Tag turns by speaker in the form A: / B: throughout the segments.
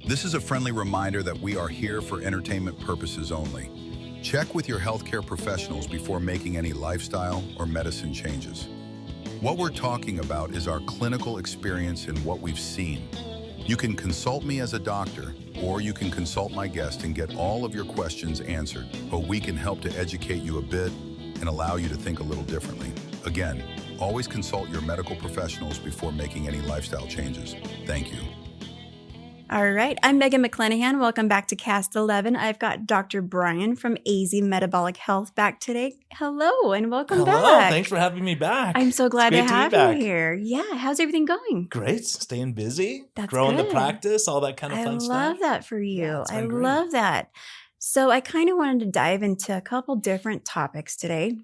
A: This is a friendly reminder that we are here for entertainment purposes only. Check with your healthcare professionals before making any lifestyle or medicine changes. What we're talking about is our clinical experience and what we've seen. You can consult me as a doctor, or you can consult my guest and get all of your questions answered, but we can help to educate you a bit and allow you to think a little differently. Again, always consult your medical professionals before making any lifestyle changes. Thank you.
B: All right, I'm Megan McClanahan. Welcome back to Cast 11. I've got Dr. Brian from AZ Metabolic Health back today. Hello and welcome back.
C: Hello, thanks for having me back.
B: I'm so glad to have you
C: back.
B: here. Yeah, how's everything going?
C: Great, staying busy,
B: That's
C: growing
B: good.
C: the practice, all that kind of fun stuff.
B: I love that for you.
C: Yeah, it's
B: I
C: been great.
B: love that. So I kind of wanted to dive into a couple different topics today.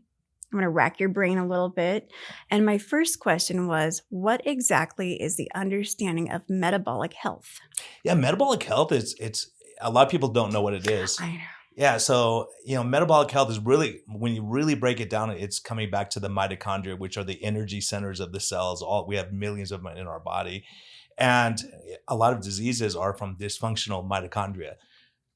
B: I'm going to rack your brain a little bit. And my first question was, what exactly is the understanding of metabolic health?
C: Yeah, metabolic health it's a lot of people don't know what it is.
B: I know.
C: Yeah, so metabolic health is really, when you really break it down, it's coming back to the mitochondria, which are the energy centers of the cells. We have millions of them in our body, and a lot of diseases are from dysfunctional mitochondria.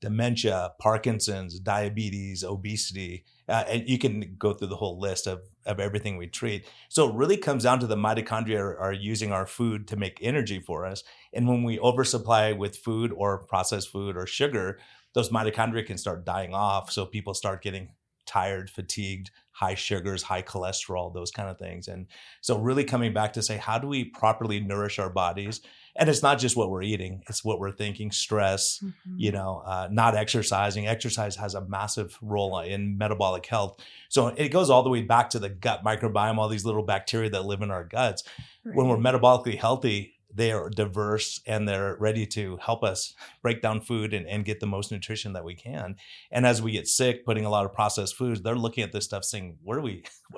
C: Dementia, Parkinson's, diabetes, obesity, and you can go through the whole list of everything we treat. So it really comes down to the mitochondria are using our food to make energy for us. And when we oversupply with food or processed food or sugar, those mitochondria can start dying off. So people start getting tired, fatigued, high sugars, high cholesterol, those kind of things. And so really coming back to say, how do we properly nourish our bodies? And it's not just what we're eating, it's what we're thinking, stress, not exercising. Exercise has a massive role in metabolic health. So it goes all the way back to the gut microbiome, all these little bacteria that live in our guts.
B: Right.
C: When we're metabolically healthy, they are diverse and they're ready to help us break down food and get the most nutrition that we can. And as we get sick, putting a lot of processed foods, they're looking at this stuff saying, what do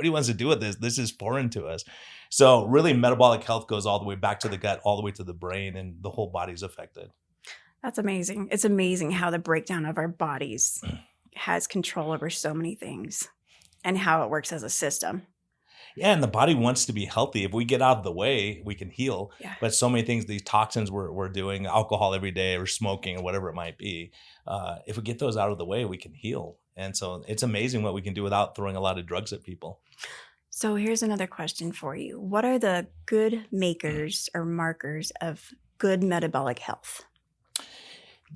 C: you want us to do with this? This is foreign to us. So really metabolic health goes all the way back to the gut, all the way to the brain, and the whole body's affected.
B: That's amazing. It's amazing how the breakdown of our bodies has control over so many things and how it works as a system.
C: Yeah, and the body wants to be healthy. If we get out of the way, we can heal.
B: Yeah.
C: But so many things, these toxins we're doing, alcohol every day or smoking or whatever it might be, if we get those out of the way, we can heal. And so it's amazing what we can do without throwing a lot of drugs at people.
B: So here's another question for you. What are the good makers or markers of good metabolic health?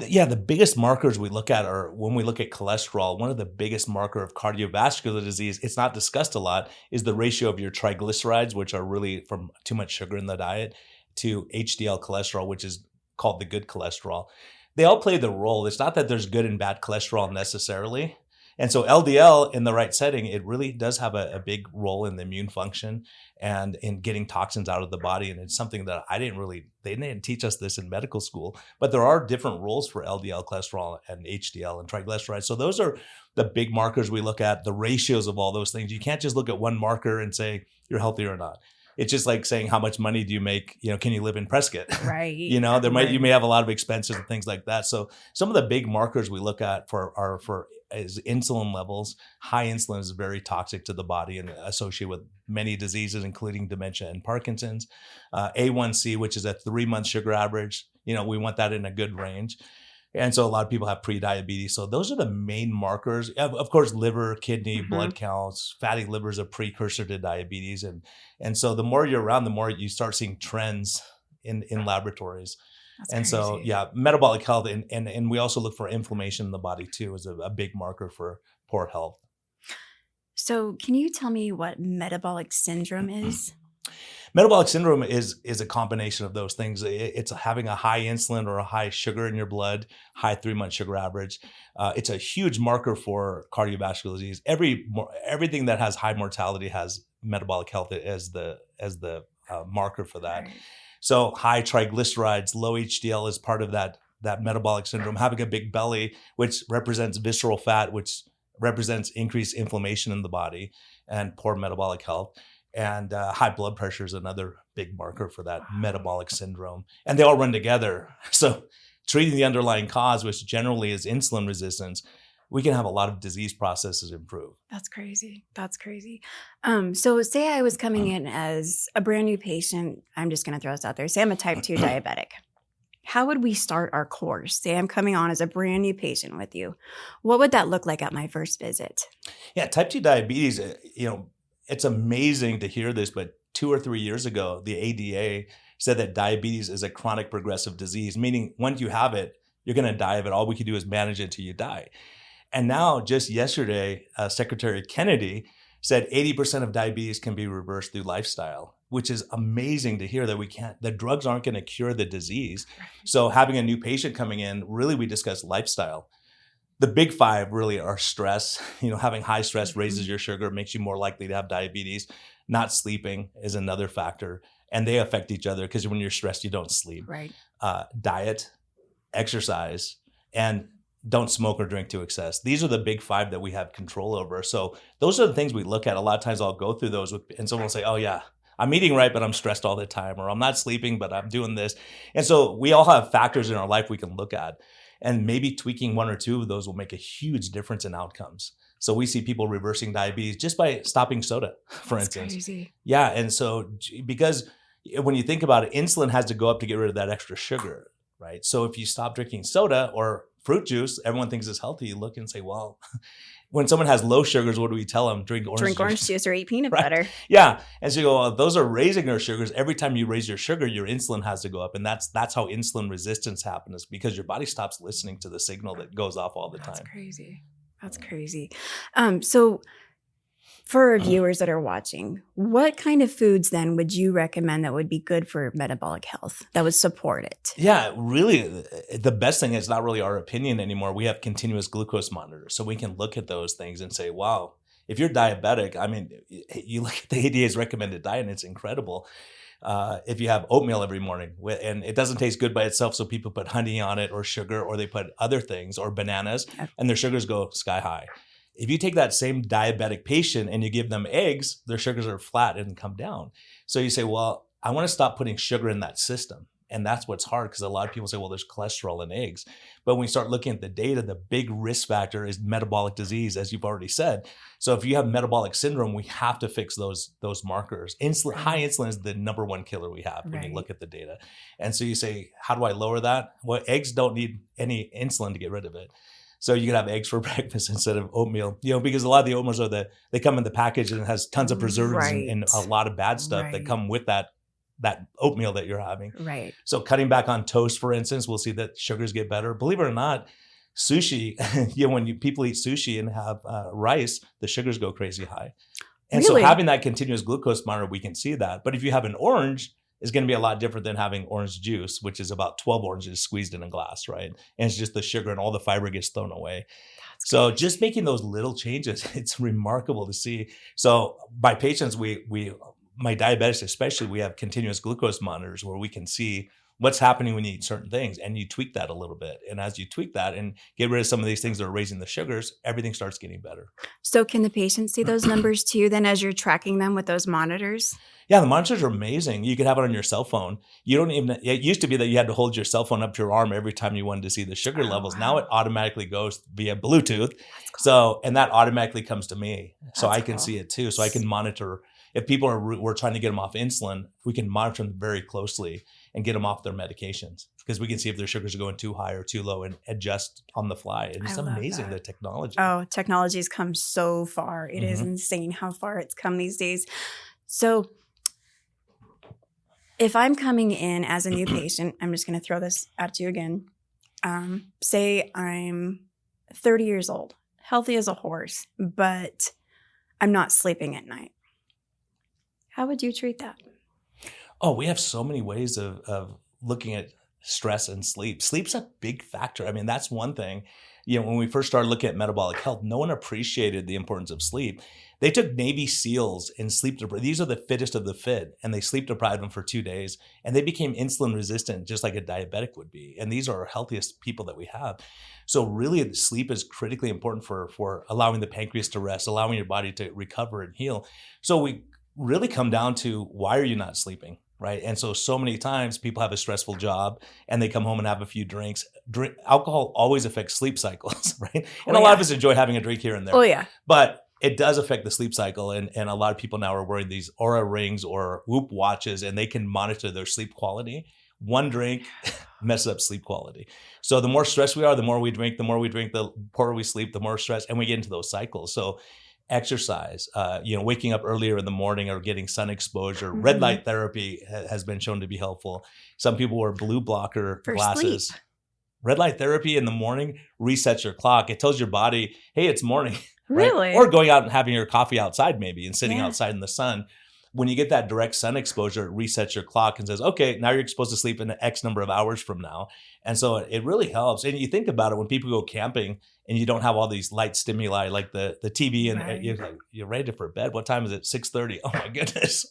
C: Yeah, the biggest markers we look at are when we look at cholesterol. One of the biggest marker of cardiovascular disease, it's not discussed a lot, is the ratio of your triglycerides, which are really from too much sugar in the diet, to HDL cholesterol, which is called the good cholesterol. They all play the role. It's not that there's good and bad cholesterol necessarily. And so LDL in the right setting, it really does have a big role in the immune function and in getting toxins out of the body. And it's something that they didn't teach us this in medical school, but there are different roles for LDL cholesterol and HDL and triglycerides. So those are the big markers we look at, the ratios of all those things. You can't just look at one marker and say you're healthy or not. It's just like saying, how much money do you make? Can you live in Prescott?
B: Right.
C: You may have a lot of expenses and things like that. So some of the big markers we look at is insulin levels. High insulin is very toxic to the body and associated with many diseases, including dementia and Parkinson's. A1C, which is a 3-month sugar average. We want that in a good range. And so a lot of people have pre-diabetes. So those are the main markers. Of course, liver, kidney, blood counts. Fatty liver is a precursor to diabetes. And so the more you're around, the more you start seeing trends in laboratories.
B: That's
C: and
B: crazy.
C: So, yeah, metabolic health. And we also look for inflammation in the body, too, as a big marker for poor health.
B: So can you tell me what metabolic syndrome is?
C: Metabolic syndrome is a combination of those things. It's having a high insulin or a high sugar in your blood, high 3-month sugar average. It's a huge marker for cardiovascular disease. Everything that has high mortality has metabolic health as the marker for that.
B: Right.
C: So high triglycerides, low HDL is part of that metabolic syndrome. Having a big belly, which represents visceral fat, which represents increased inflammation in the body and poor metabolic health. And high blood pressure is another big marker for that metabolic syndrome. And they all run together. So treating the underlying cause, which generally is insulin resistance, we can have a lot of disease processes improve.
B: That's crazy. So say I was coming in as a brand new patient. I'm just going to throw this out there. Say I'm a type 2 diabetic. how would we start our course? Say I'm coming on as a brand new patient with you. What would that look like at my first visit?
C: Yeah, type 2 diabetes, it's amazing to hear this, but 2 or 3 years ago, the ADA said that diabetes is a chronic progressive disease, meaning once you have it, you're going to die of it. All we can do is manage it till you die. And now, just yesterday, Secretary Kennedy said 80% of diabetes can be reversed through lifestyle, which is amazing to hear that the drugs aren't going to cure the disease. So having a new patient coming in, really we discuss lifestyle. The big 5 really are stress. Having high stress raises your sugar, makes you more likely to have diabetes. Not sleeping is another factor. And they affect each other because when you're stressed, you don't sleep.
B: Right.
C: Diet, exercise, and don't smoke or drink to excess. These are the big 5 that we have control over. So those are the things we look at. A lot of times I'll go through those and someone will say, oh yeah, I'm eating right, but I'm stressed all the time, or I'm not sleeping, but I'm doing this. And so we all have factors in our life we can look at, and maybe tweaking 1 or 2 of those will make a huge difference in outcomes. So we see people reversing diabetes just by stopping soda, for instance.
B: Crazy.
C: Yeah. And so because when you think about it, insulin has to go up to get rid of that extra sugar, right? So if you stop drinking soda or fruit juice, everyone thinks it's healthy. You look and say, well, when someone has low sugars, what do we tell them? Drink orange
B: juice or eat peanut
C: right?
B: butter.
C: Yeah. And so you go, well, those are raising their sugars. Every time you raise your sugar, your insulin has to go up. And that's how insulin resistance happens, because your body stops listening to the signal that goes off all the time.
B: That's crazy. That's crazy. So for our viewers that are watching, what kind of foods then would you recommend that would be good for metabolic health, that would support it?
C: Yeah, really, the best thing is not really our opinion anymore. We have continuous glucose monitors. So we can look at those things and say, wow, if you're diabetic, I mean, you look at the ADA's recommended diet and it's incredible. If you have oatmeal every morning, and it doesn't taste good by itself, so people put honey on it or sugar, or they put other things or bananas, and their sugars go sky high. If you take that same diabetic patient and you give them eggs, their sugars are flat and come down. So you say, well, I want to stop putting sugar in that system. And that's what's hard, because a lot of people say, well, there's cholesterol in eggs. But when we start looking at the data, the big risk factor is metabolic disease, as you've already said. So if you have metabolic syndrome, we have to fix those markers. High insulin is the number 1 killer we have when you look at the data. And so you say, how do I lower that? Well, eggs don't need any insulin to get rid of it. So you can have eggs for breakfast instead of oatmeal, because a lot of the oatmeals they come in the package and it has tons of preservatives and a lot of bad stuff that come with that oatmeal that you're having.
B: Right.
C: So cutting back on toast, for instance, we'll see that sugars get better. Believe it or not, sushi, when people eat sushi and have rice, the sugars go crazy high. And so having that continuous glucose monitor, we can see that. But if you have an orange, is going to be a lot different than having orange juice, which is about 12 oranges squeezed in a glass, right? And it's just the sugar and all the fiber gets thrown away. So just making those little changes, it's remarkable to see. So by patients, my diabetics especially, we have continuous glucose monitors where we can see what's happening when you eat certain things, and you tweak that a little bit. And as you tweak that and get rid of some of these things that are raising the sugars, everything starts getting better.
B: So can the patients see those numbers too then as you're tracking them with those monitors?
C: Yeah, the monitors are amazing. You can have it on your cell phone. It used to be that you had to hold your cell phone up to your arm every time you wanted to see the sugar levels. Wow. Now it automatically goes via Bluetooth. Cool. So, and that automatically comes to me. So I can see it too. So I can monitor. If people we're trying to get them off insulin, we can monitor them very closely and get them off their medications, because we can see if their sugars are going too high or too low and adjust on the fly. And it's amazing, the technology.
B: Oh, technology's come so far. It is insane how far it's come these days. So if I'm coming in as a new patient, I'm just going to throw this at you again. Say I'm 30 years old, healthy as a horse, but I'm not sleeping at night. How would you treat that?
C: Oh, we have so many ways of looking at stress and sleep. Sleep's a big factor. I mean, that's one thing. When we first started looking at metabolic health, no one appreciated the importance of sleep. They took Navy SEALs and sleep deprived. These are the fittest of the fit, and they sleep deprived them for 2 days, and they became insulin resistant, just like a diabetic would be. And these are our healthiest people that we have. So really, sleep is critically important for allowing the pancreas to rest, allowing your body to recover and heal. So we really come down to, why are you not sleeping? Right. And so many times people have a stressful job and they come home and have a few drinks. Alcohol always affects sleep cycles, right? And a lot of us enjoy having a drink here and there.
B: Oh, yeah.
C: But it does affect the sleep cycle. And a lot of people now are wearing these Oura rings or Whoop watches, and they can monitor their sleep quality. One drink, messes up sleep quality. So the more stressed we are, the more we drink, the poorer we sleep, the more stress, and we get into those cycles. So exercise, waking up earlier in the morning or getting sun exposure, red light therapy has been shown to be helpful. Some people wear blue blocker
B: For
C: glasses.
B: sleep.
C: Red light therapy in the morning resets your clock. It tells your body, hey, it's morning.
B: Really?
C: Right? Or going out and having your coffee outside maybe and sitting
B: Yeah.
C: outside in the sun. When you get that direct sun exposure, it resets your clock and says, okay, now you're supposed to sleep in X number of hours from now. And so it really helps. And you think about it, when people go camping and you don't have all these light stimuli like the TV and
B: Right.
C: you're ready for bed. What time is it? 6:30. Oh my goodness.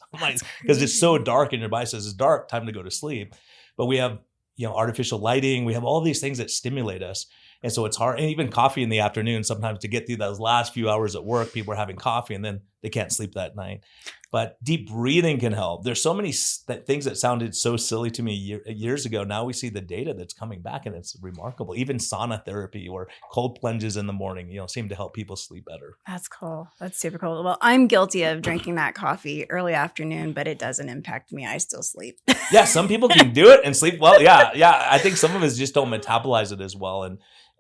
C: Because it's so dark and your body says it's dark, time to go to sleep. But we have artificial lighting. We have all these things that stimulate us. And so it's hard. And even coffee in the afternoon, sometimes to get through those last few hours at work, people are having coffee and then they can't sleep that night. But deep breathing can help. There's so many things that sounded so silly to me years ago. Now we see the data that's coming back and it's remarkable. Even sauna therapy or cold plunges in the morning, seem to help people sleep better.
B: That's cool. That's super cool. Well, I'm guilty of drinking that coffee early afternoon, but it doesn't impact me. I still sleep.
C: Yeah, some people can do it and sleep well. Yeah. I think some of us just don't metabolize it as well.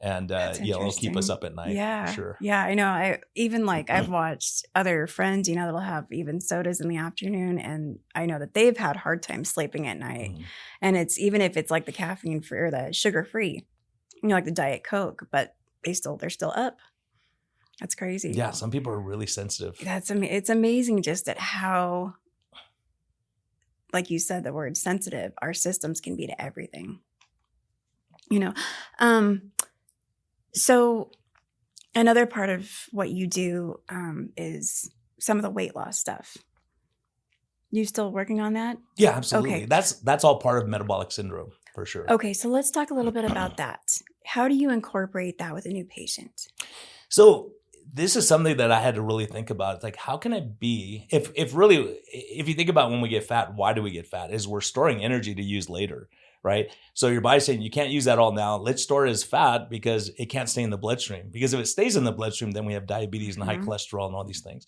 C: And it'll keep us up at night.
B: Yeah.
C: Sure.
B: Yeah. I know. I've watched other friends, that'll have even sodas in the afternoon. And I know that they've had hard time sleeping at night.
C: Mm.
B: And it's even if it's like the caffeine free or the sugar free, like the Diet Coke, but they're still up. That's crazy.
C: Yeah. Some people are really sensitive.
B: It's amazing just at how, like you said, the word sensitive, our systems can be to everything. So another part of what you do is some of the weight loss stuff. You still working on that?
C: Yeah, absolutely.
B: Okay.
C: That's all part of metabolic syndrome for sure.
B: Okay, so let's talk a little bit about that. How do you incorporate that with a new patient?
C: So this is something that I had to really think about. It's like, how can it be if you think about when we get fat, why do we get fat? Is we're storing energy to use later. Right. So your body's saying you can't use that all now. Let's store it as fat because it can't stay in the bloodstream. Because if it stays in the bloodstream, then we have diabetes and high cholesterol and all these things.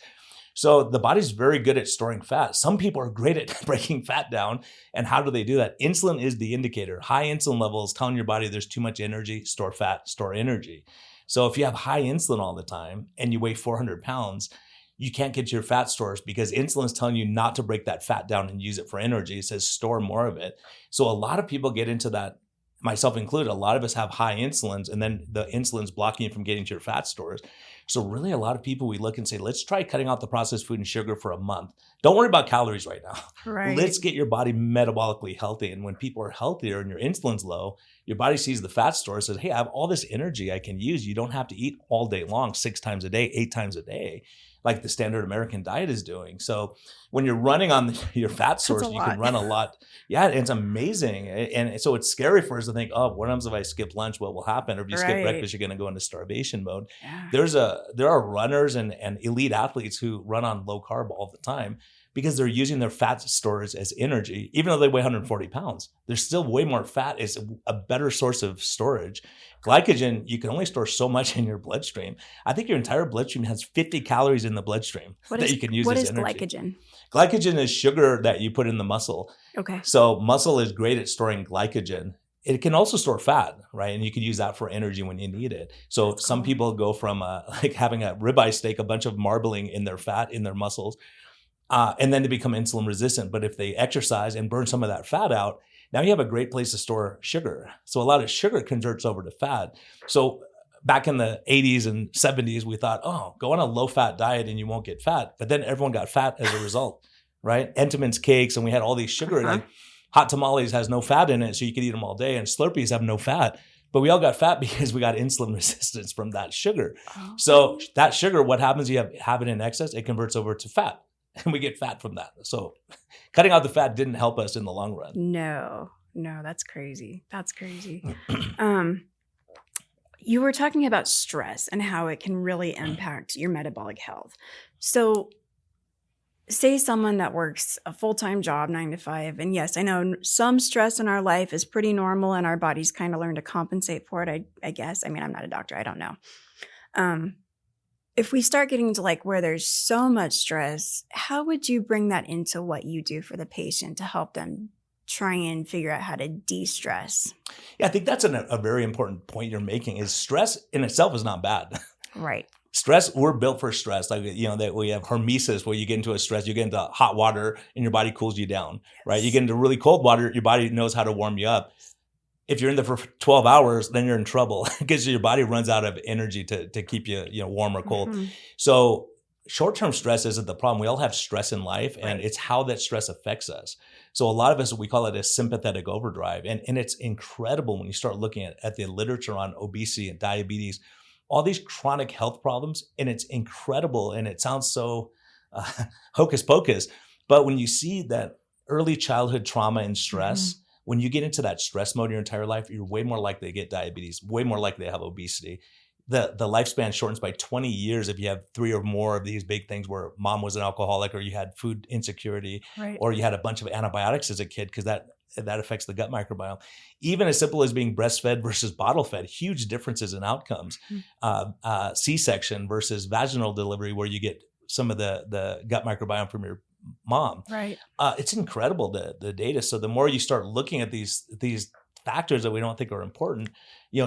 C: So the body's very good at storing fat. Some people are great at breaking fat down. And how do they do that? Insulin is the indicator. High insulin levels telling your body there's too much energy, store fat, store energy. So if you have high insulin all the time and you weigh 400 pounds, you can't get to your fat stores because insulin's telling you not to break that fat down and use it for energy. It says store more of it. So a lot of people get into that, myself included. A lot of us have high insulins and then the insulin's blocking you from getting to your fat stores. So really a lot of people we look and say, let's try cutting out the processed food and sugar for a month. Don't worry about calories right now.
B: Right.
C: Let's get your body metabolically healthy. And when people are healthier and your insulin's low, your body sees the fat store and says, hey, I have all this energy I can use. You don't have to eat all day long, 6 times a day, 8 times a day, like the standard American diet is doing. So when you're running on your fat source, you can run a lot. Yeah, it's amazing. And so it's scary for us to think, oh, what happens if I skip lunch? What will happen? Or if you skip breakfast, you're going to go into starvation mode. Yeah. There are runners and elite athletes who run on low carb all the time because they're using their fat stores as energy. Even though they weigh 140 pounds, there's still way more fat. It's a better source of storage. Glycogen, you can only store so much in your bloodstream. I think your entire bloodstream has 50 calories in the bloodstream you can use as energy. What is glycogen? Glycogen is sugar that you put in the muscle. Okay. So muscle is great at storing glycogen. It can also store fat, right? And you can use that for energy when you need it. So some people go from like having a ribeye steak, a bunch of marbling in their fat, in their muscles, and then to become insulin resistant. But if they exercise and burn some of that fat out, now you have a great place to store sugar. So a lot of sugar converts over to fat. So back in the 80s and 70s, we thought, oh, go on a low-fat diet and you won't get fat. But then everyone got fat as a result, right? Entenmann's cakes, and we had all these sugar. Like hot tamales has no fat in it, so you could eat them all day. And Slurpees have no fat. But we all got fat because we got insulin resistance from that sugar. Oh. So that sugar, what happens? You have it in excess, it converts over to fat. And we get fat from that. So cutting out the fat didn't help us in the long run. No, that's crazy. That's crazy. You were talking about stress and how it can really impact your metabolic health. So say someone that works a full-time job, 9 to 5, and yes, I know some stress in our life is pretty normal and our bodies kind of learn to compensate for it, I guess. I mean, I'm not a doctor. I don't know. If we start getting to like where there's so much stress, how would you bring that into what you do for the patient to help them
B: try and figure out how to de-stress.
C: Yeah, I think that's a very important point you're making is stress in itself is not bad.
B: Right.
C: Stress, we're built for stress. Like, that we have hormesis where you get into a stress, you get into hot water and your body cools you down, right? You get into really cold water, your body knows how to warm you up. If you're in there for 12 hours, then you're in trouble because your body runs out of energy to keep you, warm or cold.
B: Mm-hmm.
C: So short-term stress isn't the problem. We all have stress in life, and
B: Right.
C: it's how that stress affects us. So a lot of us, we call it a sympathetic overdrive. And it's incredible when you start looking at the literature on obesity and diabetes, all these chronic health problems, and it's incredible. And it sounds so hocus pocus. But when you see that early childhood trauma and stress, when you get into that stress mode your entire life, you're way more likely to get diabetes, way more likely to have obesity. The lifespan shortens by 20 years if you have 3 or more of these big things where mom was an alcoholic or you had food insecurity,
B: Right.
C: or you had a bunch of antibiotics as a kid, because that affects the gut microbiome. Even as simple as being breastfed versus bottle fed, huge differences in outcomes. C-section versus vaginal delivery, where you get some of the gut microbiome from your mom.
B: Right.
C: It's incredible, the data. So the more you start looking at these factors that we don't think are important,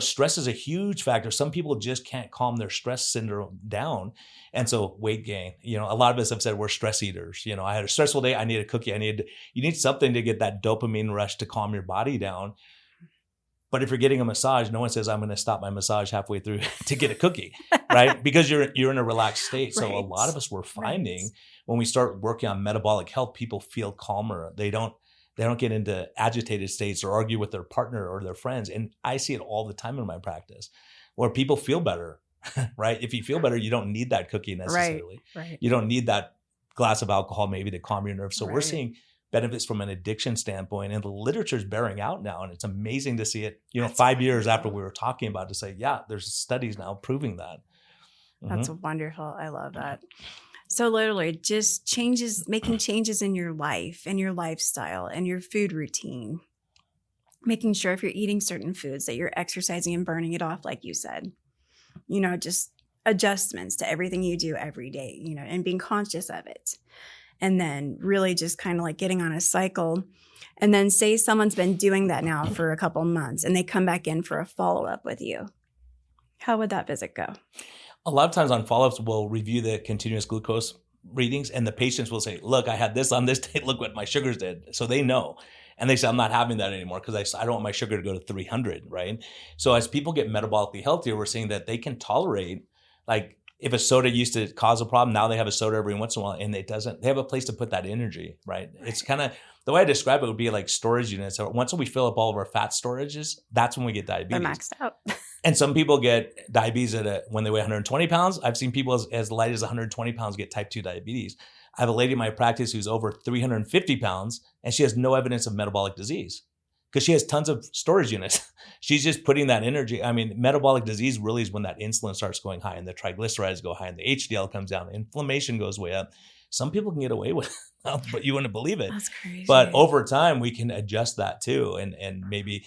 C: stress is a huge factor. Some people just can't calm their stress syndrome down. And so weight gain, a lot of us have said we're stress eaters. I had a stressful day. I need a cookie. You need something to get that dopamine rush to calm your body down. But if you're getting a massage, no one says, I'm going to stop my massage halfway through to get a cookie, right? Because you're in a relaxed state. So a
B: Right.
C: lot of us, we're finding when we start working on metabolic health, people feel calmer. They don't get into agitated states or argue with their partner or their friends. And I see it all the time in my practice where people feel better, right? If you feel better, you don't need that cookie necessarily.
B: Right.
C: You don't need that glass of alcohol maybe to calm your nerves. So we're
B: Right.
C: seeing benefits from an addiction standpoint, and the literature is bearing out now. And it's amazing to see it,
B: That's
C: 5 years after
B: wonderful.
C: we were talking about, to say, yeah, there's studies now proving that.
B: That's wonderful. I love that. So literally just making changes in your life and your lifestyle and your food routine, making sure if you're eating certain foods that you're exercising and burning it off, like you said, just adjustments to everything you do every day, and being conscious of it. And then really just kind of like getting on a cycle. And then say someone's been doing that now for a couple months and they come back in for a follow-up with you. How would that visit go?
C: A lot of times on follow-ups, we'll review the continuous glucose readings, and the patients will say, look, I had this on this day. Look what my sugars did. So they know. And they say, I'm not having that anymore because I don't want my sugar to go to 300, right? So as people get metabolically healthier, we're seeing that they can tolerate, like if a soda used to cause a problem, now they have a soda every once in a while, and they have a place to put that energy, right? It's kind of, the way I describe it would be like storage units. So once we fill up all of our fat storages, that's when we get diabetes.
B: They're maxed out.
C: And some people get diabetes when they weigh 120 pounds. I've seen people as light as 120 pounds get type 2 diabetes. I have a lady in my practice who's over 350 pounds, and she has no evidence of metabolic disease because she has tons of storage units. She's just putting that energy. I mean, metabolic disease really is when that insulin starts going high and the triglycerides go high and the HDL comes down, inflammation goes way up. Some people can get away with it, but you wouldn't believe it.
B: That's crazy.
C: But over time, we can adjust that too. And maybe,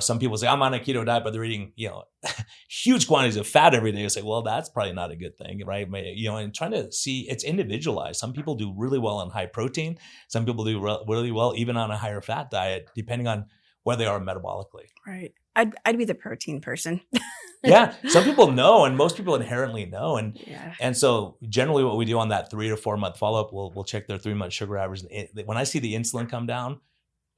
C: some people say, I'm on a keto diet, but they're eating, huge quantities of fat every day. You say, well, that's probably not a good thing, right? And trying to see, it's individualized. Some people do really well on high protein. Some people do really well even on a higher fat diet, depending on where they are metabolically.
B: Right. I'd be the protein person.
C: Yeah. Some people know, and most people inherently know.
B: Yeah.
C: And so generally what we do on that 3 to 4 month follow-up, we'll check their 3-month sugar average. When I see the insulin come down,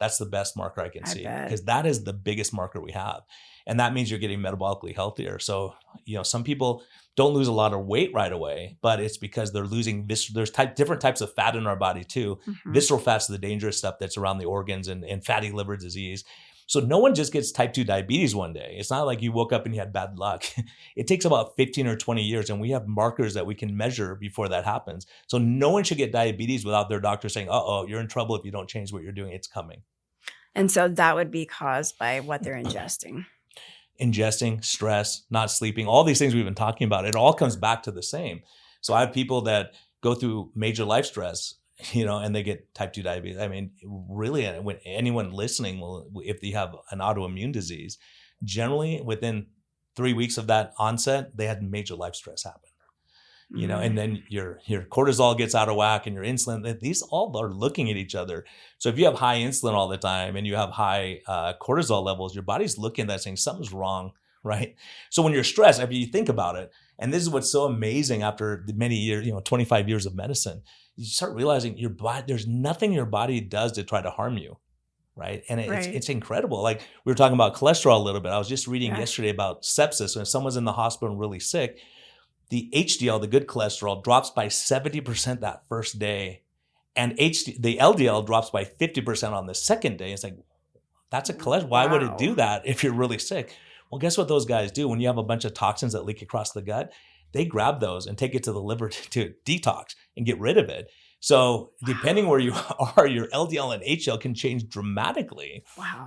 C: that's the best marker I can see, because that is the biggest marker we have. And that means you're getting metabolically healthier. So, some people don't lose a lot of weight right away, but it's because they're losing there's different types of fat in our body too.
B: Mhm.
C: Visceral fat's the dangerous stuff that's around the organs, and fatty liver disease. So no one just gets type 2 diabetes one day. It's not like you woke up and you had bad luck. It takes about 15 or 20 years, and we have markers that we can measure before that happens. So no one should get diabetes without their doctor saying, you're in trouble if you don't change what you're doing. It's coming.
B: And so that would be caused by what they're ingesting.
C: Ingesting, stress, not sleeping, all these things we've been talking about, it all comes back to the same. So I have people that go through major life stress, and they get type 2 diabetes. I mean, really, when anyone listening if they have an autoimmune disease, generally within 3 weeks of that onset, they had major life stress happen. and then your cortisol gets out of whack and your insulin. These all are looking at each other. So if you have high insulin all the time and you have high cortisol levels, your body's looking at that saying something's wrong, right? So when you're stressed, if you think about it, and this is what's so amazing after many years, 25 years of medicine, you start realizing your body, there's nothing your body does to try to harm you. Right. And it's incredible. Like we were talking about cholesterol a little bit. I was just reading yesterday about sepsis. When someone's in the hospital and really sick, the HDL, the good cholesterol, drops by 70% that first day. And the LDL drops by 50% on the second day. It's like, that's a cholesterol. Why would it do that if you're really sick? Well, guess what those guys do? When you have a bunch of toxins that leak across the gut, they grab those and take it to the liver to detox and get rid of it. So depending where you are, your LDL and HDL can change dramatically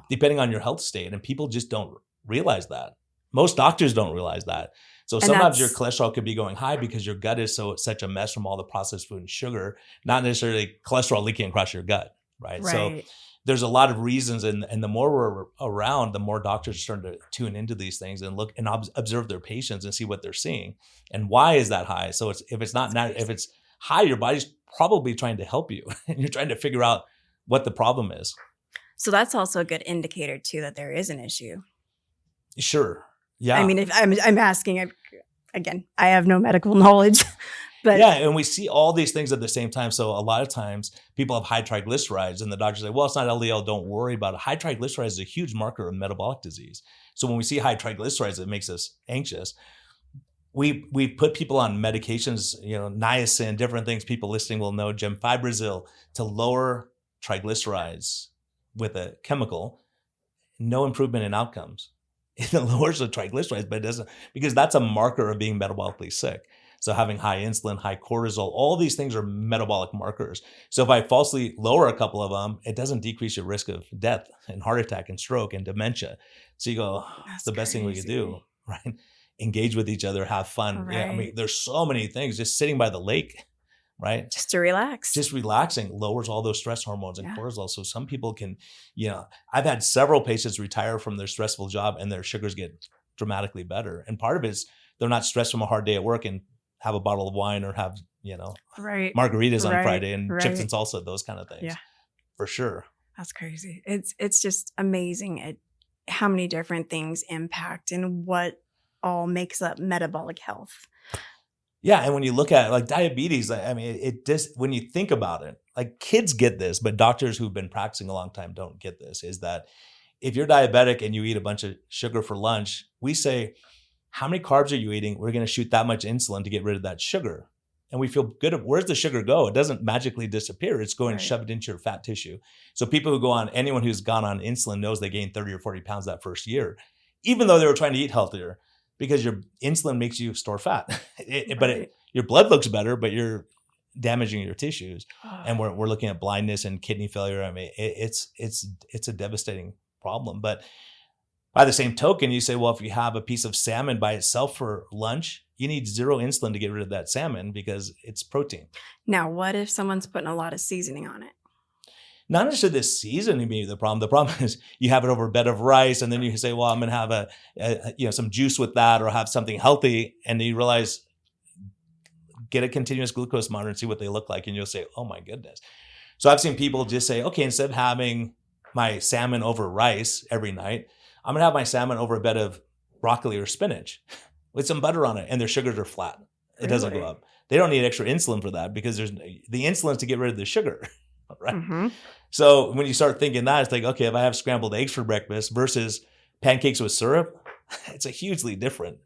C: depending on your health state. And people just don't realize that. Most doctors don't realize that. So sometimes your cholesterol could be going high because your gut is such a mess from all the processed food and sugar, not necessarily cholesterol leaking across your gut, right? So there's a lot of reasons. And the more we're around, the more doctors are starting to tune into these things and look and observe their patients and see what they're seeing. And why is that high? So if it's high, your body's probably trying to help you and you're trying to figure out what the problem is.
B: So that's also a good indicator too that there is an issue.
C: Sure. Yeah.
B: I mean, if I'm asking, again, I have no medical knowledge, but
C: and we see all these things at the same time. So a lot of times people have high triglycerides and the doctors say, well, it's not LDL, don't worry about it. High triglycerides is a huge marker of metabolic disease. So when we see high triglycerides, it makes us anxious. We put people on medications, niacin, different things people listening will know, gemfibrozil, to lower triglycerides with a chemical. No improvement in outcomes. It lowers the triglycerides, but it doesn't, because that's a marker of being metabolically sick. So having high insulin, high cortisol, all these things are metabolic markers. So if I falsely lower a couple of them, it doesn't decrease your risk of death and heart attack and stroke and dementia. So you go, it's the best thing we could do, right? Engage with each other, have fun.
B: Right.
C: Yeah, I mean, there's so many things. Just sitting by the lake, right?
B: Just to relax.
C: Just relaxing lowers all those stress hormones and cortisol. So some people can, I've had several patients retire from their stressful job and their sugars get dramatically better. And part of it is they're not stressed from a hard day at work and have a bottle of wine or have, margaritas on Friday and chips and salsa, those kind of things. Yeah. For sure.
B: That's crazy. It's just amazing at how many different things impact and what all makes up metabolic health.
C: Yeah. And when you look at it, like diabetes, I mean, it just, when you think about it, like kids get this, but doctors who've been practicing a long time don't get this, is that if you're diabetic and you eat a bunch of sugar for lunch, we say, how many carbs are you eating? We're going to shoot that much insulin to get rid of that sugar. And we feel good. Where's the sugar go? It doesn't magically disappear. It's going shoved into your fat tissue. So people who anyone who's gone on insulin knows they gain 30 or 40 pounds that first year, even though they were trying to eat healthier. Because your insulin makes you store fat, your blood looks better, but you're damaging your tissues. And we're looking at blindness and kidney failure. I mean, it's a devastating problem. But by the same token, you say, well, if you have a piece of salmon by itself for lunch, you need zero insulin to get rid of that salmon because it's protein.
B: Now, what if someone's putting a lot of seasoning on it?
C: Not necessarily the seasoning being the problem. The problem is you have it over a bed of rice, and then you say, "Well, I'm going to have some juice with that, or have something healthy." And then you realize, get a continuous glucose monitor and see what they look like, and you'll say, "Oh my goodness." So I've seen people just say, "Okay, instead of having my salmon over rice every night, I'm going to have my salmon over a bed of broccoli or spinach with some butter on it," and their sugars are flat. It doesn't go up. They don't need extra insulin for that because there's the insulin is to get rid of the sugar, right? Mm-hmm. So when you start thinking that, it's like, okay, if I have scrambled eggs for breakfast versus pancakes with syrup, it's a hugely different.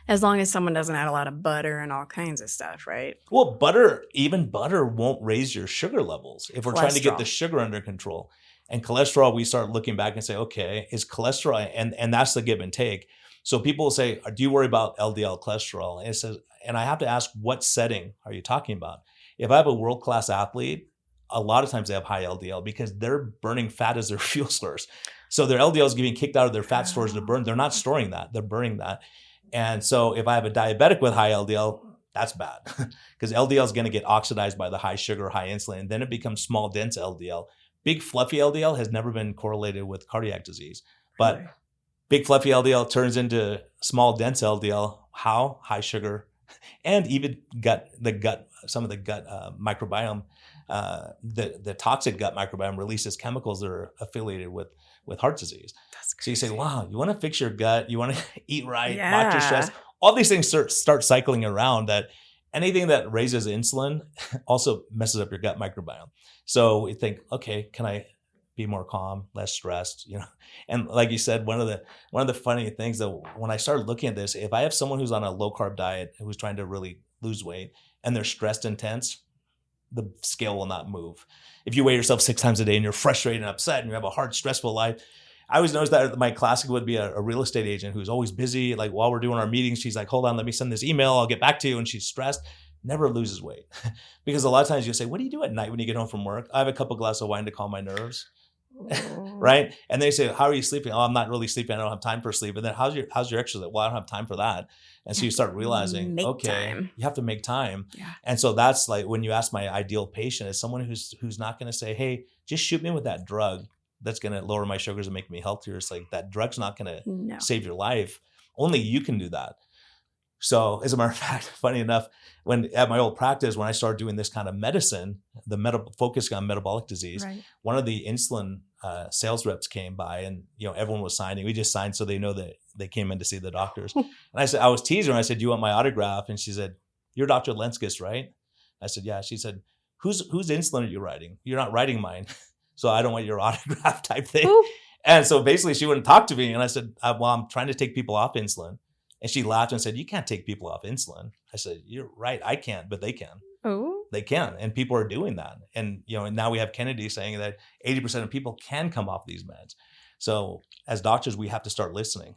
B: As long as someone doesn't add a lot of butter and all kinds of stuff, right?
C: Well, even butter won't raise your sugar levels if we're trying to get the sugar under control. And cholesterol, we start looking back and say, okay, is cholesterol, and that's the give and take. So people will say, do you worry about LDL cholesterol? And it says, and I have to ask, what setting are you talking about? If I have a world-class athlete, a lot of times they have high LDL because they're burning fat as their fuel source. So their LDL is getting kicked out of their fat stores to burn. They're not storing that. They're burning that. And so if I have a diabetic with high LDL, that's bad because LDL is going to get oxidized by the high sugar, high insulin, and then it becomes small, dense LDL. Big, fluffy LDL has never been correlated with cardiac disease. But big, fluffy LDL turns into small, dense LDL. How? High sugar, and even some of the gut microbiome, the toxic gut microbiome releases chemicals that are affiliated with heart disease.
B: That's
C: So you
B: crazy.
C: say, wow, you want to fix your gut, you want to eat right, watch your
B: Yeah.
C: stress. All these things start cycling around. That anything that raises insulin also messes up your gut microbiome. So we think, okay, can I be more calm, less stressed, And like you said, one of the funny things that when I started looking at this, if I have someone who's on a low carb diet who's trying to really lose weight and they're stressed and tense, the scale will not move. If you weigh yourself 6 times a day and you're frustrated and upset and you have a hard, stressful life, I always noticed that my classic would be a real estate agent who's always busy. Like while we're doing our meetings, she's like, hold on, let me send this email. I'll get back to you. And she's stressed, never loses weight. Because a lot of times you'll say, what do you do at night when you get home from work? I have a couple glasses of wine to calm my nerves. Right. And they say, how are you sleeping? Oh, I'm not really sleeping. I don't have time for sleep. And then how's your exercise? Well, I don't have time for that. And so you start realizing,
B: Make
C: okay,
B: time.
C: you have to make time.
B: Yeah.
C: And so that's like when you ask my ideal patient is someone who's not going to say, hey, just shoot me with that drug that's going to lower my sugars and make me healthier. It's like that drug's not going to save your life. Only you can do that. So as a matter of fact, funny enough, when at my old practice, when I started doing this kind of medicine, focusing on metabolic disease,
B: Right.
C: one of the insulin sales reps came by and, everyone was signing. We just signed so they know that they came in to see the doctors. And I was teasing her. I said, do you want my autograph? And she said, you're Dr. Lenskis, right? I said, yeah. She said, whose insulin are you writing? You're not writing mine. So I don't want your autograph type thing.
B: Ooh.
C: And so basically she wouldn't talk to me. And I said, well, I'm trying to take people off insulin. And she laughed and said, you can't take people off insulin. I said, you're right. I can't, but they can.
B: Oh.
C: They can. And people are doing that. And, and now we have Kennedy saying that 80% of people can come off these meds. So as doctors, we have to start listening.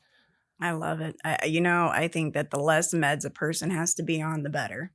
B: I love it. I think that the less meds a person has to be on, the better.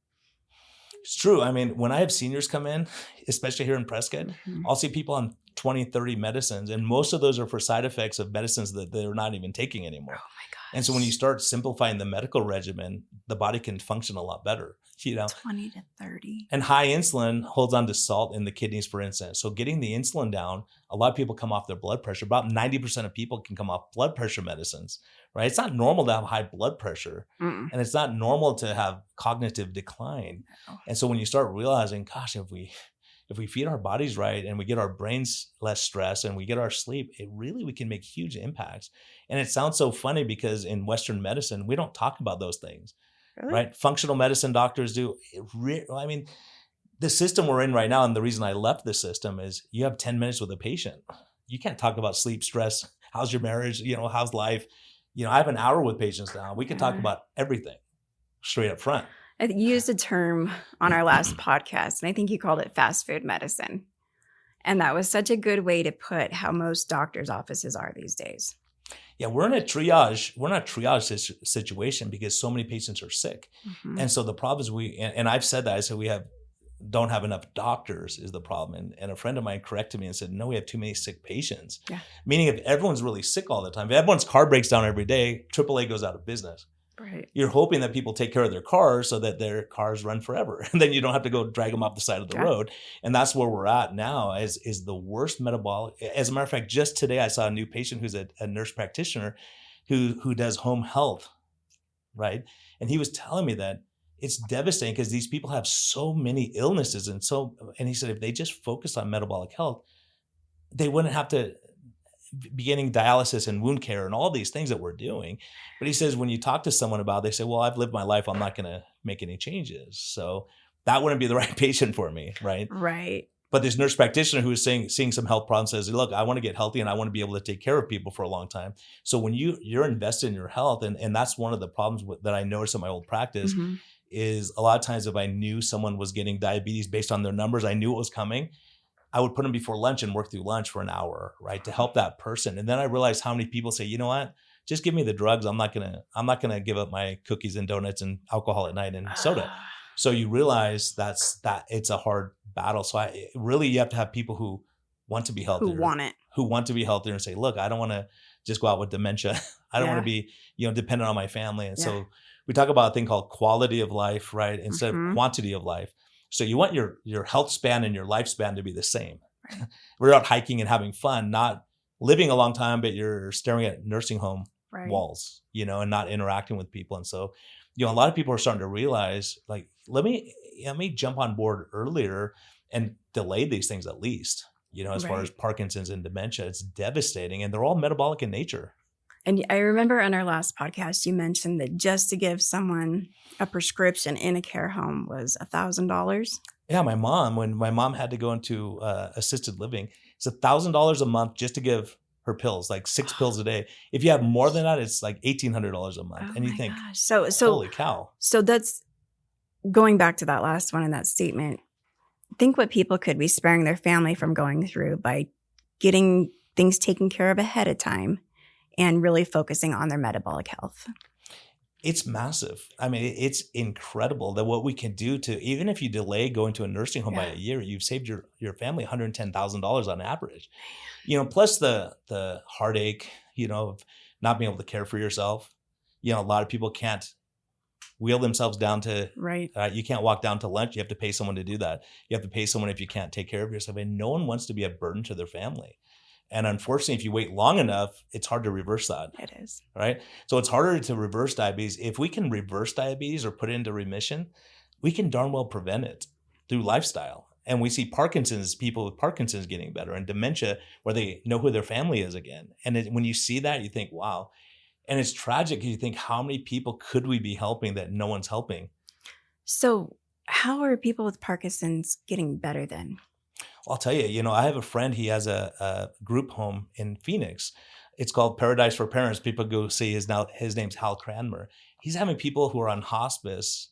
C: It's true. I mean, when I have seniors come in, especially here in Prescott, I'll see people on 20, 30 medicines. And most of those are for side effects of medicines that they're not even taking anymore.
B: Oh my gosh.
C: And so when you start simplifying the medical regimen, the body can function a lot better,
B: 20 to 30.
C: And high insulin holds on to salt in the kidneys, for instance. So getting the insulin down, a lot of people come off their blood pressure. About 90% of people can come off blood pressure medicines, right? It's not normal to have high blood pressure.
B: Mm-mm.
C: And it's not normal to have cognitive decline.
B: No.
C: And so when you start realizing, gosh, if we feed our bodies right and we get our brains less stressed and we get our sleep, we can make huge impacts. And it sounds so funny because in Western medicine, we don't talk about those things,
B: Really?
C: right? Functional medicine doctors do. I mean, the system we're in right now, and the reason I left the system is you have 10 minutes with a patient. You can't talk about sleep, stress, how's your marriage, how's life. I have an hour with patients now. We can talk about everything straight up front.
B: I used a term on our last podcast, and I think you called it fast food medicine. And that was such a good way to put how most doctors' offices are these days.
C: Yeah, we're in a triage situation because so many patients are sick.
B: Mm-hmm.
C: And so the problem is and I've said that, I said we don't have enough doctors is the problem. And a friend of mine corrected me and said, no, we have too many sick patients. Yeah. Meaning if everyone's really sick all the time, if everyone's car breaks down every day, AAA goes out of business.
B: Right.
C: You're hoping that people take care of their cars so that their cars run forever. And then you don't have to go drag them off the side of the road. And that's where we're at now is the worst metabolic. As a matter of fact, just today, I saw a new patient who's a nurse practitioner who does home health, right? And he was telling me that it's devastating because these people have so many illnesses. And he said, if they just focused on metabolic health, they wouldn't have to beginning dialysis and wound care and all these things that we're doing. But he says, when you talk to someone about it, they say, well, I've lived my life. I'm not going to make any changes. So that wouldn't be the right patient for me. Right.
B: Right.
C: But this nurse practitioner who is seeing some health problems says, look, I want to get healthy and I want to be able to take care of people for a long time. So when you're invested in your health, and that's one of the problems that I noticed in my old practice is a lot of times if I knew someone was getting diabetes based on their numbers, I knew it was coming. I would put them before lunch and work through lunch for an hour, right, to help that person. And then I realized how many people say, you know what, just give me the drugs. I'm not gonna give up my cookies and donuts and alcohol at night and soda. So you realize that it's a hard battle. So you have to have people who want to be healthier, who want to be healthier and say, look, I don't want to just go out with dementia. I don't want to be, dependent on my family. And so we talk about a thing called quality of life, right, instead of quantity of life. So you want your health span and your lifespan to be the same. Right. We're out hiking and having fun, not living a long time, but you're staring at nursing home
B: Right.
C: walls, and not interacting with people. And so, a lot of people are starting to realize, like, let me jump on board earlier and delay these things at least, as far
B: Right.
C: as Parkinson's and dementia. It's devastating, and they're all metabolic in nature.
B: And I remember on our last podcast, you mentioned that just to give someone a prescription in a care home was $1,000.
C: Yeah, when my mom had to go into assisted living, it's $1,000 a month just to give her pills, like 6 pills a day. If you have more than that, it's like $1,800 a month.
B: Oh
C: And you
B: my
C: think,
B: gosh. So
C: holy cow.
B: So that's going back to that last one in that statement. Think what people could be sparing their family from going through by getting things taken care of ahead of time and really focusing on their metabolic health.
C: It's massive. I mean, it's incredible that what we can do to, even if you delay going to a nursing home by a year, you've saved your family $110,000 on average. Plus the heartache, of not being able to care for yourself. A lot of people can't wheel themselves down to,
B: right.
C: You can't walk down to lunch. You have to pay someone to do that. You have to pay someone if you can't take care of yourself. And no one wants to be a burden to their family. And unfortunately, if you wait long enough, it's hard to reverse that.
B: It is.
C: Right? So it's harder to reverse diabetes. If we can reverse diabetes or put it into remission, we can darn well prevent it through lifestyle. And we see people with Parkinson's getting better, and dementia where they know who their family is again. And when you see that, you think, wow. And it's tragic because you think, how many people could we be helping that no one's helping?
B: So how are people with Parkinson's getting better then?
C: I'll tell you, I have a friend, he has a group home in Phoenix. It's called Paradise for Parents. People go see his name's Hal Cranmer. He's having people who are on hospice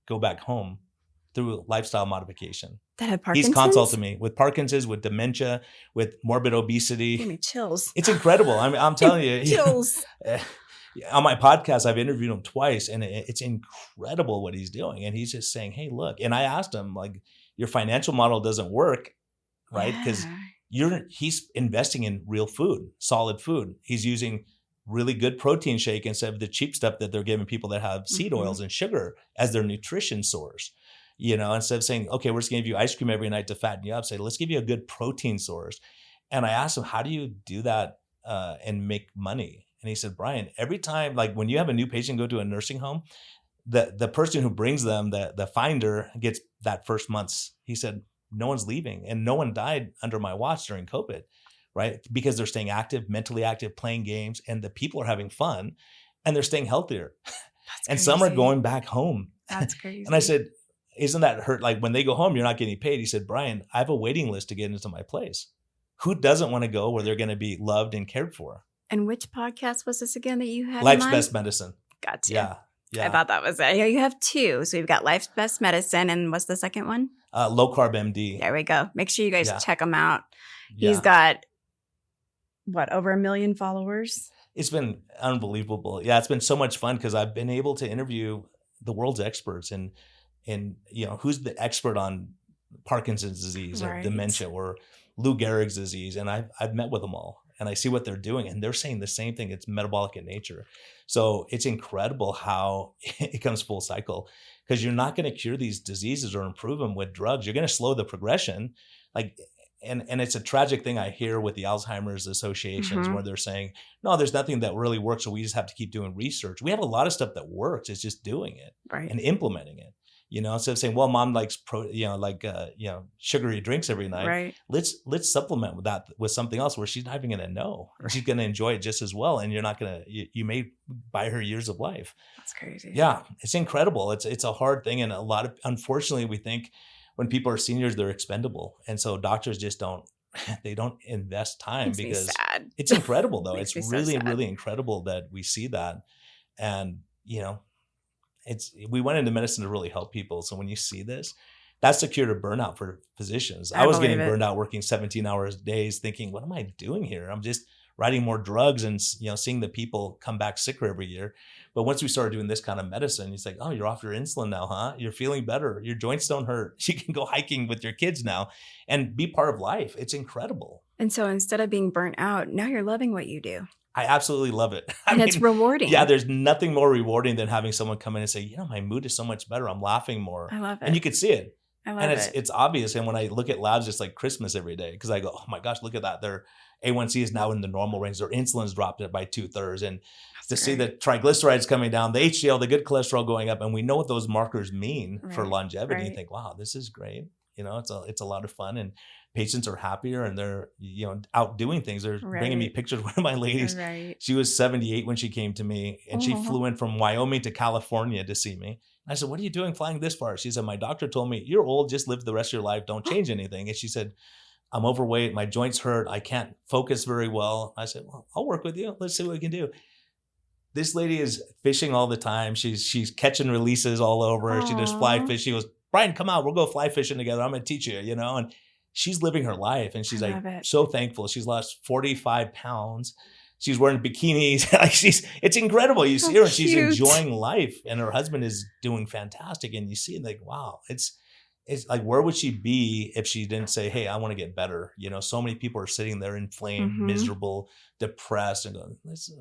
C: go back home through lifestyle modification.
B: That have Parkinson's?
C: He's consulted me with Parkinson's, with dementia, with morbid obesity.
B: Give me chills.
C: It's incredible. I mean, I'm telling you.
B: Chills.
C: On my podcast, I've interviewed him twice, and it's incredible what he's doing. And he's just saying, hey, look. And I asked him, like, your financial model doesn't work, right? Because he's investing in real food, solid food. He's using really good protein shake instead of the cheap stuff that they're giving people that have seed oils and sugar as their nutrition source. Instead of saying, okay, we're just going to give you ice cream every night to fatten you up, say, let's give you a good protein source. And I asked him, how do you do that and make money? And he said, Brian, every time, like when you have a new patient go to a nursing home, the person who brings them, the finder, gets that first month's. He said, no one's leaving, and no one died under my watch during COVID, right? Because they're staying active, mentally active, playing games, and the people are having fun, and they're staying healthier. And some are going back home.
B: That's crazy.
C: And I said, isn't that hurt? Like when they go home, you're not getting paid. He said, Brian, I have a waiting list to get into my place. Who doesn't want to go where they're going to be loved and cared for?
B: And which podcast was this again that you had?
C: Life's Best Medicine.
B: Gotcha.
C: Yeah.
B: I thought that was it. Yeah, you have two. So you've got Life's Best Medicine, and what's the second one?
C: Low Carb MD.
B: There we go. Make sure you guys check him out.
C: Yeah.
B: He's got, over 1 million followers?
C: It's been unbelievable. Yeah, it's been so much fun because I've been able to interview the world's experts and who's the expert on Parkinson's disease or dementia or Lou Gehrig's disease. And I've met with them all, and I see what they're doing, and they're saying the same thing. It's metabolic in nature. So it's incredible how it comes full cycle, because you're not going to cure these diseases or improve them with drugs. You're going to slow the progression. And it's a tragic thing I hear with the Alzheimer's associations where they're saying, no, there's nothing that really works, so we just have to keep doing research. We have a lot of stuff that works. It's just doing it and implementing it. Instead of saying, well, mom likes sugary drinks every night.
B: Right.
C: Let's supplement with that with something else where she's not even going to know. She's going to enjoy it just as well, and you're not going to. You may buy her years of life.
B: That's crazy.
C: Yeah, it's incredible. It's a hard thing, and unfortunately, we think when people are seniors, they're expendable, and so doctors just don't invest time.
B: Makes
C: because
B: me sad.
C: It's incredible though. It's
B: really
C: really incredible that we see that, and we went into medicine to really help people. So when you see this, that's the cure to burnout for physicians. I was getting burned out working 17 hours days thinking, what am I doing here? I'm just writing more drugs and, seeing the people come back sicker every year. But once we started doing this kind of medicine, it's like, oh, you're off your insulin now, huh? You're feeling better. Your joints don't hurt. You can go hiking with your kids now and be part of life. It's incredible.
B: And so instead of being burnt out, now you're loving what you do.
C: I absolutely love it.
B: It's rewarding.
C: Yeah, there's nothing more rewarding than having someone come in and say, my mood is so much better. I'm laughing more.
B: I love it.
C: And you could see it.
B: I love it.
C: It's obvious. And when I look at labs, it's like Christmas every day, because I go, oh my gosh, look at that. A1C is now in the normal range. Their insulin's dropped it by 2/3. And
B: That's
C: see the
B: great.
C: triglycerides coming down, the HDL, the good cholesterol going up, and we know what those markers mean for
B: Right,
C: longevity. You
B: right.
C: think, wow, this is great. It's a lot of fun, and patients are happier, and they're out doing things. They're bringing me
B: Right.
C: pictures. One of my ladies,
B: Right.
C: she was 78 when she came to me, and she
B: Oh,
C: flew in from Wyoming to California to see me. And I said, "What are you doing flying this far?" She said, "My doctor told me, you're old, just live the rest of your life, don't change anything." And she said, "I'm overweight, my joints hurt, I can't focus very well." I said, "Well, I'll work with you. Let's see what we can do." This lady is fishing all the time. She's catching releases all over. She does fly
B: Aw.
C: fish. She goes, "Brian, come out. We'll go fly fishing together. I'm going to teach you, And she's living her life. And she's
B: I
C: like
B: love it.
C: so thankful. She's lost 45 pounds. She's wearing bikinis. It's incredible. You see
B: How
C: her and she's
B: cute.
C: enjoying life. And her husband is doing fantastic. And you see it like, wow, it's like, where would she be if she didn't say, hey, I want to get better? So many people are sitting there inflamed,
B: Mhm.
C: miserable, depressed, and going,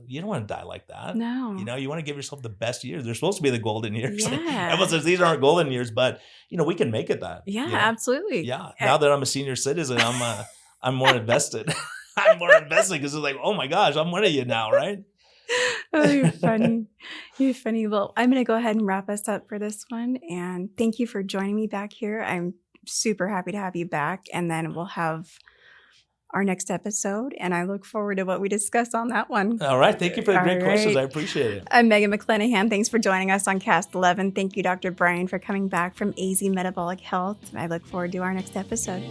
C: you don't want to die like that.
B: No.
C: You want to give yourself the best years. They're supposed to be the golden years.
B: Yeah.
C: Everyone says these aren't golden years, but we can make it that.
B: Yeah, absolutely.
C: Yeah. Now that I'm a senior citizen, I'm more invested. I'm more invested because it's like, oh my gosh, I'm one of you now, right?
B: Oh, you're funny. You're funny. Well, I'm going to go ahead and wrap us up for this one. And thank you for joining me back here. I'm super happy to have you back. And then we'll have our next episode. And I look forward to what we discuss on that one.
C: All right. Thank you for the great
B: All
C: questions.
B: right.
C: I appreciate it.
B: I'm Megan McClanahan. Thanks for joining us on Cast 11. Thank you, Dr. Brian, for coming back from AZ Metabolic Health. I look forward to our next episode.